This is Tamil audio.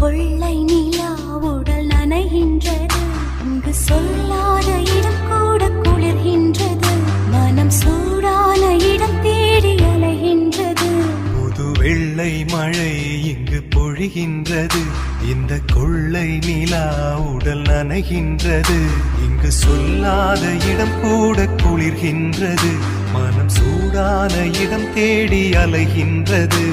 கொள்ளை நிலா உடல் நனைகின்றது. இங்கு சொல்லாத இடம் கூட குளிர்கின்றது. மனம் சூடான இடம் தேடி அலைகின்றது. புது வெள்ளை மழை இங்கு பொழிகின்றது. இந்த கொள்ளை நிலா உடல் நனைகின்றது. இங்கு சொல்லாத இடம் கூட குளிர்கின்றது. மனம் சூடான இடம் தேடி அலைகின்றது.